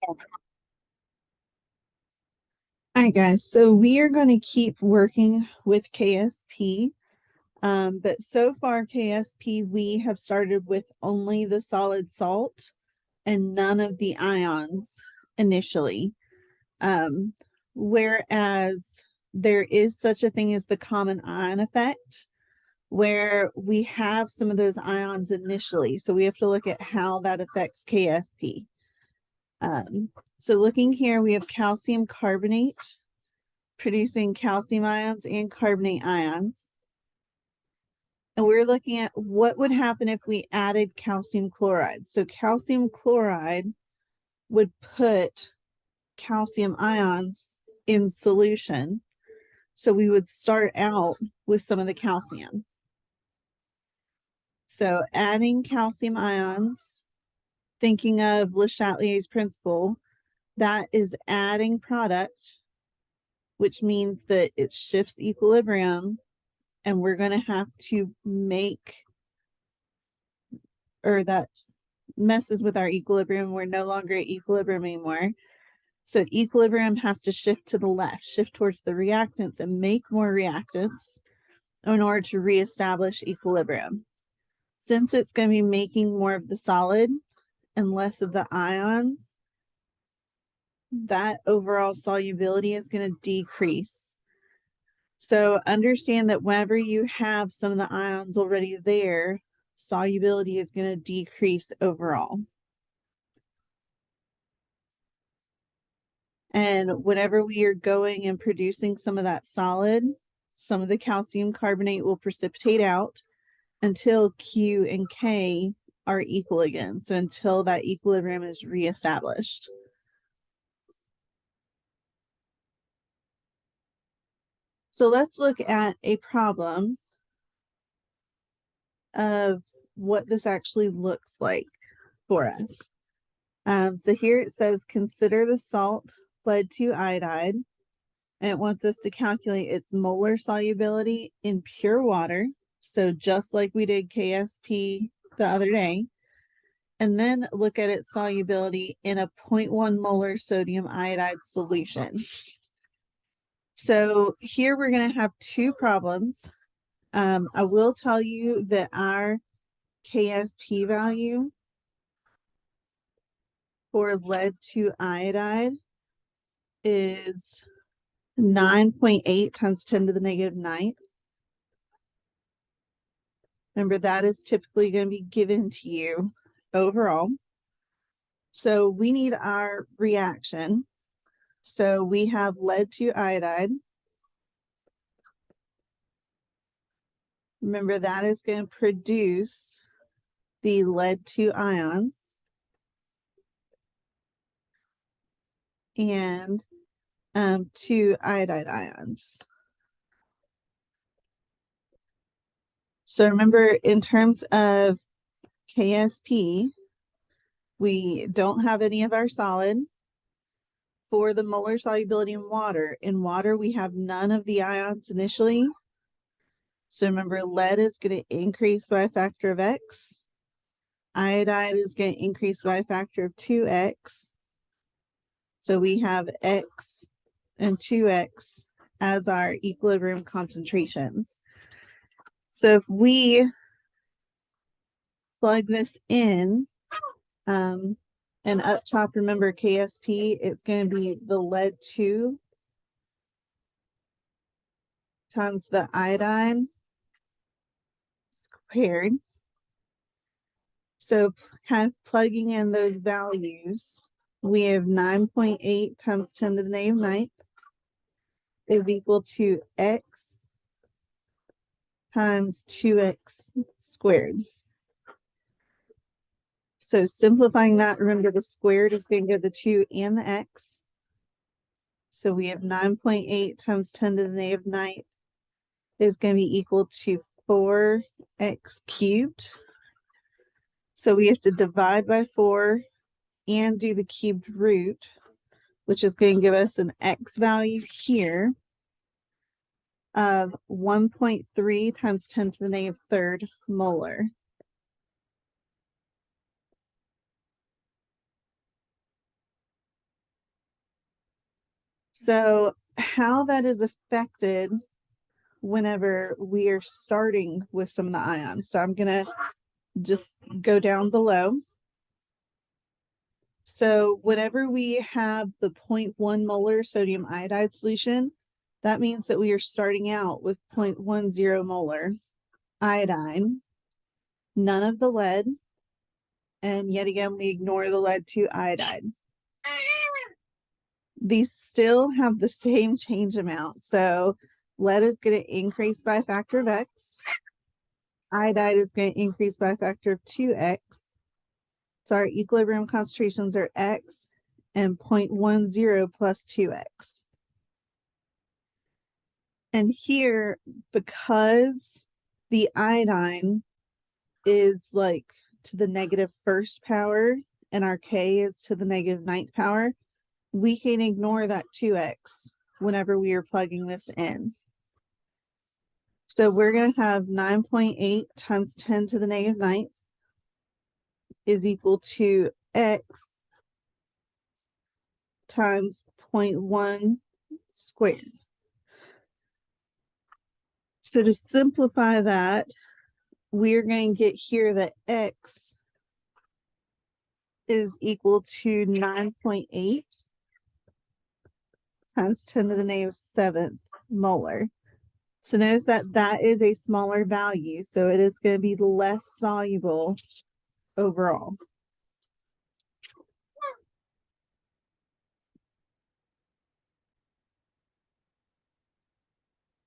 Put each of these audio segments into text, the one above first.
All right, guys. So we are going to keep working with KSP. But so far, KSP, we have started with only the solid salt and none of the ions initially. Um, Whereas there is such a thing as the common ion effect, where we have some of those ions initially. So we have to look at how that affects KSP. So looking here, we have calcium carbonate producing calcium ions and carbonate ions. And we're looking at what would happen if we added calcium chloride. So calcium chloride would put calcium ions in solution. So we would start out with some of the calcium. So adding calcium ions, thinking of Le Chatelier's principle, that is adding product, which means that it shifts equilibrium, and we're going to have to make, or that messes with our equilibrium. We're no longer at equilibrium anymore. So equilibrium has to shift to the left, shift towards the reactants and make more reactants in order to reestablish equilibrium. Since it's going to be making more of the solid and less of the ions, that overall solubility is going to decrease. So understand that whenever you have some of the ions already there, solubility is going to decrease overall. And whenever we are going and producing some of that solid, some of the calcium carbonate will precipitate out until Q and K are equal again. So until that equilibrium is reestablished. So let's look at a problem of what this actually looks like for us. So here it says, consider the salt lead 2 iodide, and it wants us to calculate its molar solubility in pure water. So just like we did KSP the other day, and then look at its solubility in a 0.1 molar sodium iodide solution. So here we're going to have two problems. I will tell you that our KSP value for lead 2 iodide is 9.8 times 10 to the negative 9th. Remember, that is typically going to be given to you overall. So we need our reaction. So we have lead 2 iodide. Remember, that is going to produce the lead 2 ions. And 2 iodide ions. So remember, in terms of KSP, we don't have any of our solid. For the molar solubility in water, we have none of the ions initially. So remember, lead is going to increase by a factor of X. Iodide is going to increase by a factor of 2X. So we have X and 2X as our equilibrium concentrations. So if we plug this in, and up top, remember KSP, it's going to be the lead 2 times the iodine squared. So kind of plugging in those values, we have 9.8 times 10 to the negative 9th is equal to X times 2X squared. So simplifying that, remember the squared is going to go the 2 and the X. So we have 9.8 times 10 to the negative 9th is going to be equal to 4X cubed. So we have to divide by 4 and do the cubed root, which is going to give us an X value here of 1.3 times 10 to the negative 3rd molar. So how that is affected whenever we are starting with some of the ions. So I'm gonna just go down below. So whenever we have the 0.1 molar sodium iodide solution, that means that we are starting out with 0.10 molar iodine, none of the lead, and yet again, we ignore the lead to iodide. These still have the same change amount. So lead is going to increase by a factor of X. Iodide is going to increase by a factor of 2X. So our equilibrium concentrations are X and 0.10 plus 2X. And here, because the iodine is like to the negative first power and our K is to the negative ninth power, we can ignore that 2X whenever we are plugging this in. So we're going to have 9.8 times 10 to the negative ninth is equal to X times 0.1 squared. So to simplify that, we're going to get here that X is equal to 9.8 times 10 to the negative 7th molar. So notice that that is a smaller value, so it is going to be less soluble overall.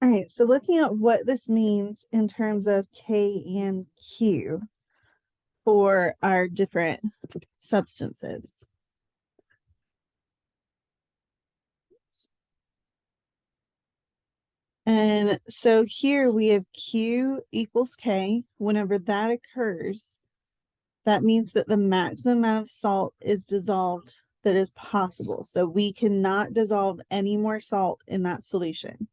All right, so looking at what this means in terms of K and Q for our different substances. And so here we have Q equals K. Whenever that occurs, that means that the maximum amount of salt is dissolved that is possible. So we cannot dissolve any more salt in that solution.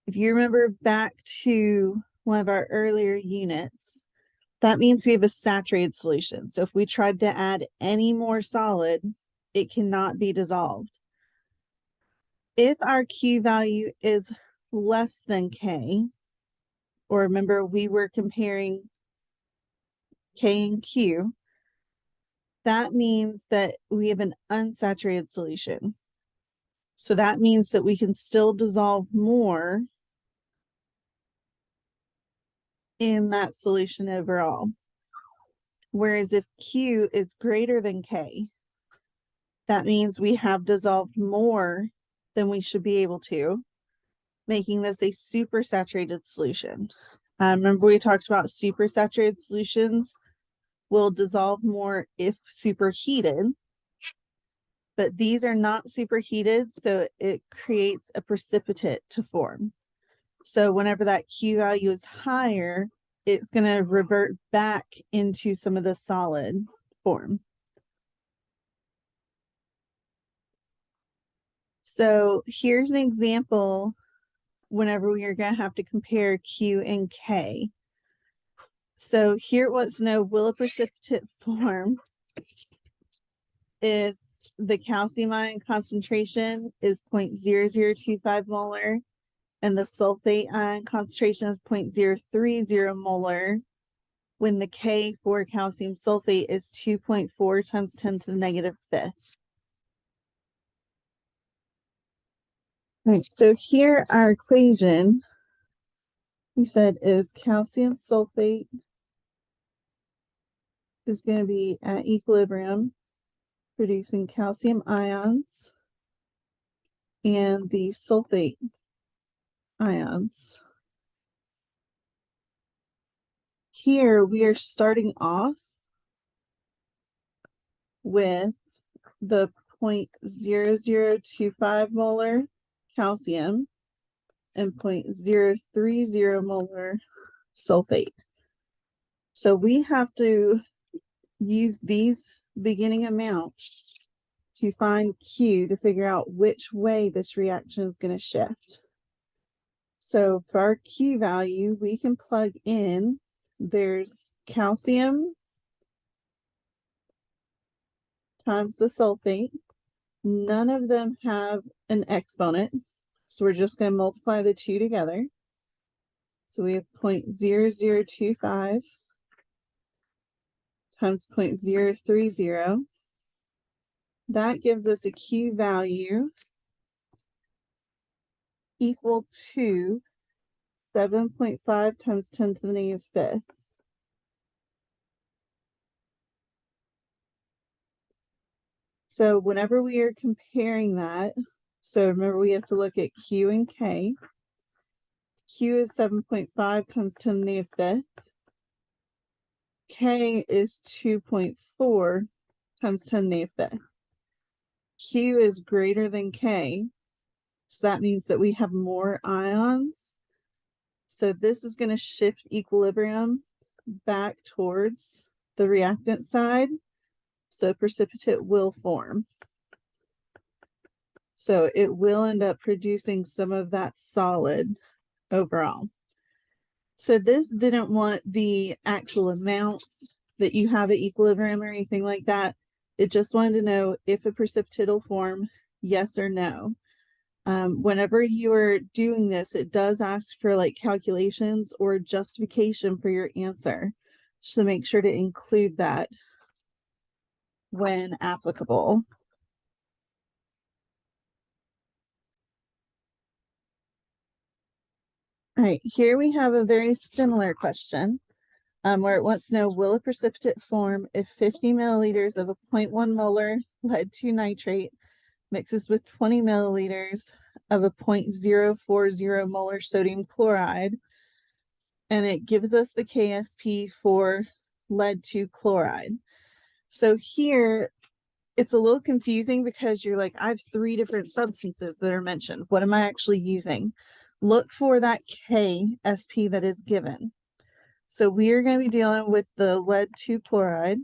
If you remember back to one of our earlier units, that means we have a saturated solution. So if we tried to add any more solid, it cannot be dissolved. If our Q value is less than K, or remember we were comparing K and Q, that means that we have an unsaturated solution. So that means that we can still dissolve more in that solution overall. Whereas if Q is greater than K, that means we have dissolved more than we should be able to, making this a supersaturated solution. Remember we talked about supersaturated solutions will dissolve more if superheated, but these are not superheated, so it creates a precipitate to form. So whenever that Q value is higher, it's going to revert back into some of the solid form. So here's an example whenever we are going to have to compare Q and K. So here it wants to know, will a precipitate form if the calcium ion concentration is 0.0025 molar and the sulfate ion concentration is 0.030 molar, when the K for calcium sulfate is 2.4 times 10 to the negative fifth. Right, so here our equation, we said, is calcium sulfate is going to be at equilibrium, producing calcium ions and the sulfate ions. Here we are starting off with the 0.0025 molar calcium and 0.030 molar sulfate. So we have to use these beginning amounts to find Q to figure out which way this reaction is going to shift. So for our Q value, we can plug in, there's calcium times the sulfate None of them have an exponent, so we're just going to multiply the two together. So we have 0.0025 times 0.030. That gives us a Q value equal to 7.5 times 10 to the negative fifth. So whenever we are comparing that, so remember we have to look at Q and K. Q is 7.5 times 10 to the negative fifth. K is 2.4 times 10 to the negative fifth. Q is greater than K, so that means that we have more ions. So this is going to shift equilibrium back towards the reactant side, so precipitate will form. So it will end up producing some of that solid overall. So this didn't want the actual amounts that you have at equilibrium or anything like that. It just wanted to know if a precipitate will form, yes or no. Whenever you are doing this, it does ask for like calculations or justification for your answer. So make sure to include that when applicable. All right, here we have a very similar question where it wants to know, will a precipitate form if 50 milliliters of a 0.1 molar lead 2 nitrate mixes with 20 milliliters of a 0.040 molar sodium chloride, and it gives us the KSP for lead 2 chloride. So here it's a little confusing because you're like, I have 3 different substances that are mentioned. What am I actually using? Look for that KSP that is given. So we are going to be dealing with the lead 2 chloride.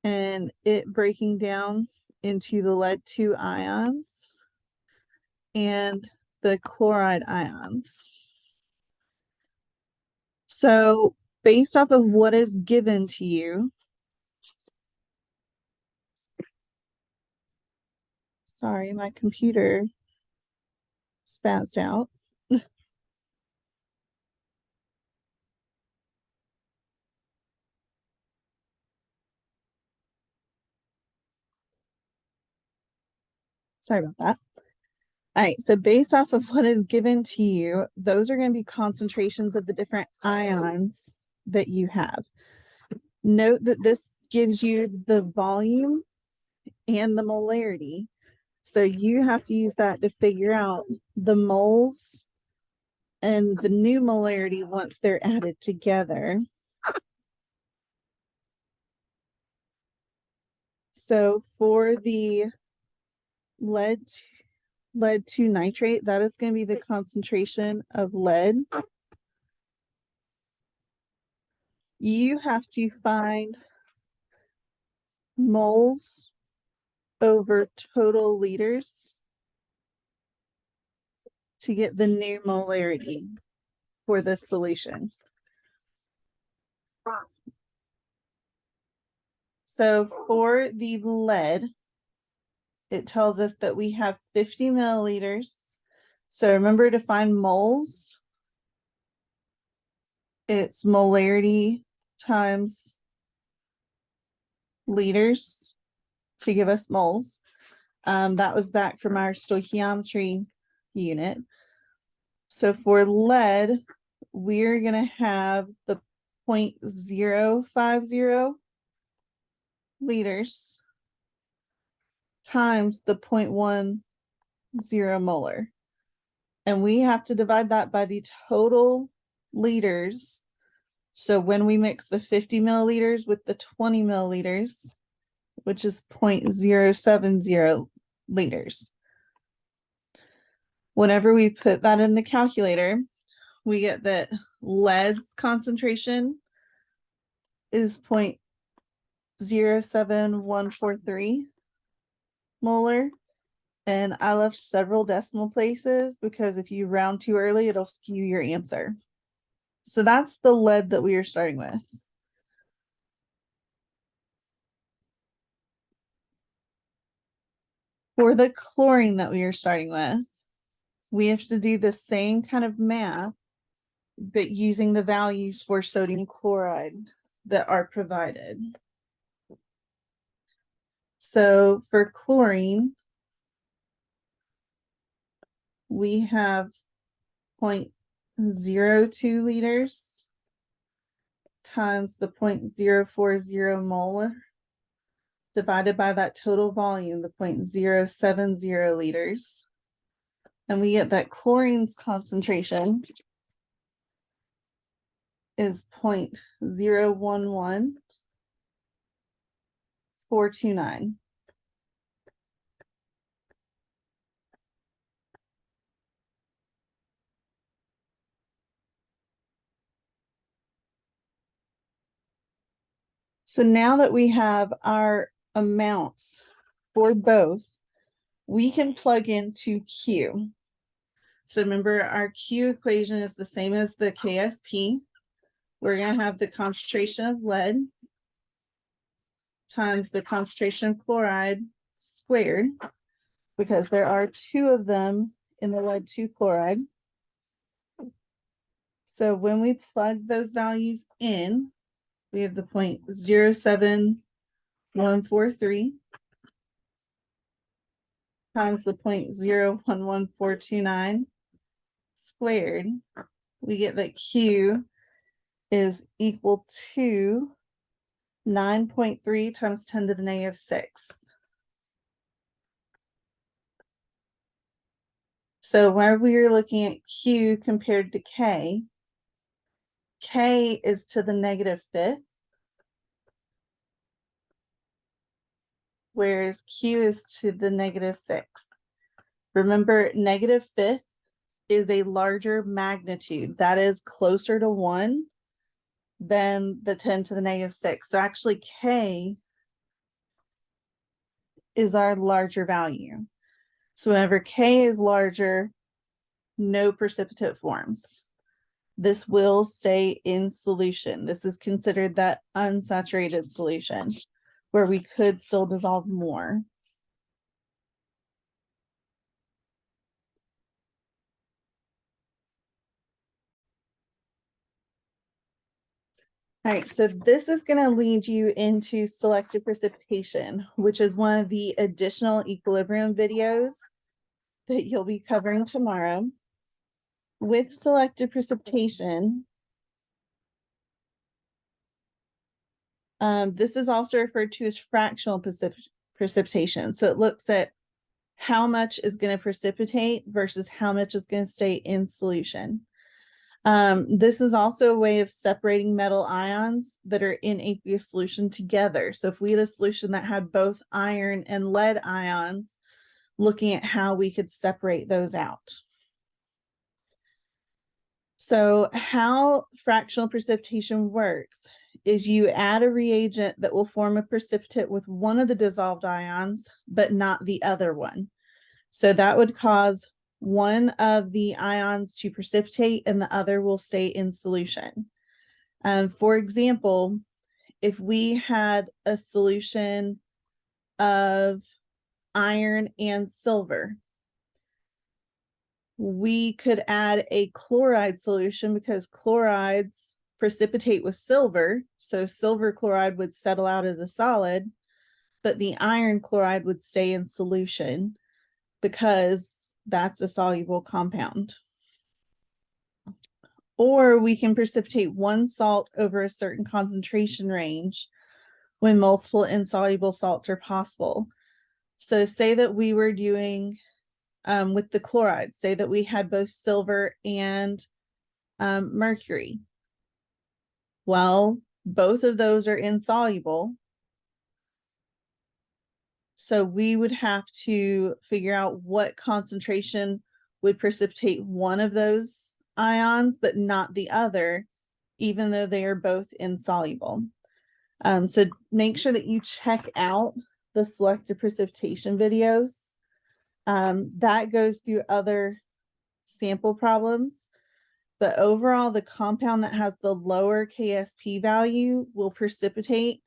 And it breaking down into the lead 2 ions and the chloride ions. So based off of what is given to you, sorry, my computer spazzed out. Sorry about that. All right, so based off of what is given to you, those are going to be concentrations of the different ions that you have. Note that this gives you the volume and the molarity. So you have to use that to figure out the moles and the new molarity once they're added together. So for the lead 2 nitrate, that is going to be the concentration of lead. You have to find moles over total liters to get the new molarity for this solution. So for the lead, it tells us that we have 50 milliliters. So remember to find moles. It's molarity times liters to give us moles. That was back from our stoichiometry unit. So for lead, we're going to have the 0.050 liters times the 0.10 molar. And we have to divide that by the total liters. So when we mix the 50 milliliters with the 20 milliliters, which is 0.070 liters. Whenever we put that in the calculator, we get that lead's concentration is 0.07143 molar. And I left several decimal places because if you round too early, it'll skew your answer. So that's the lead that we are starting with. For the chlorine that we are starting with, we have to do the same kind of math, but using the values for sodium chloride that are provided. So for chlorine, we have 0.02 liters times the 0.040 molar divided by that total volume, the 0.070 liters. And we get that chlorine's concentration is 0.011429. So now that we have our amounts for both, we can plug into Q. So remember, our Q equation is the same as the KSP. We're going to have the concentration of lead times the concentration of chloride squared, because there are two of them in the lead 2 chloride. So when we plug those values in, we have the 0.07143 times the 0.011429 squared. We get that Q is equal to 9.3 times 10 to the -6. So where we are looking at Q compared to K, K is to the -5th, whereas Q is to the -6th. Remember, -5th is a larger magnitude. That is closer to 1 than the 10 to the -6. So actually K is our larger value. So whenever K is larger, no precipitate forms. This will stay in solution. This is considered that unsaturated solution where we could still dissolve more. All right, so this is going to lead you into selective precipitation, which is one of the additional equilibrium videos that you'll be covering tomorrow. With selective precipitation, this is also referred to as fractional precipitation. So it looks at how much is going to precipitate versus how much is going to stay in solution. This is also a way of separating metal ions that are in aqueous solution together. So if we had a solution that had both iron and lead ions, looking at how we could separate those out. So how fractional precipitation works is you add a reagent that will form a precipitate with one of the dissolved ions, but not the other one. So that would cause one of the ions to precipitate and the other will stay in solution. For example, if we had a solution of iron and silver, we could add a chloride solution because chlorides precipitate with silver. So silver chloride would settle out as a solid, but the iron chloride would stay in solution because that's a soluble compound. Or we can precipitate one salt over a certain concentration range when multiple insoluble salts are possible. So say that we were doing with the chloride, say that we had both silver and mercury. Well, both of those are insoluble. So we would have to figure out what concentration would precipitate one of those ions, but not the other, even though they are both insoluble. So make sure that you check out the selective precipitation videos. That goes through other sample problems, but overall, the compound that has the lower KSP value will precipitate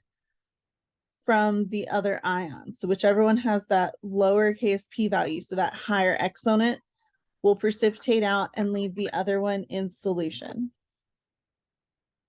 from the other ions. So whichever one has that lower KSP value, so that higher exponent, will precipitate out and leave the other one in solution.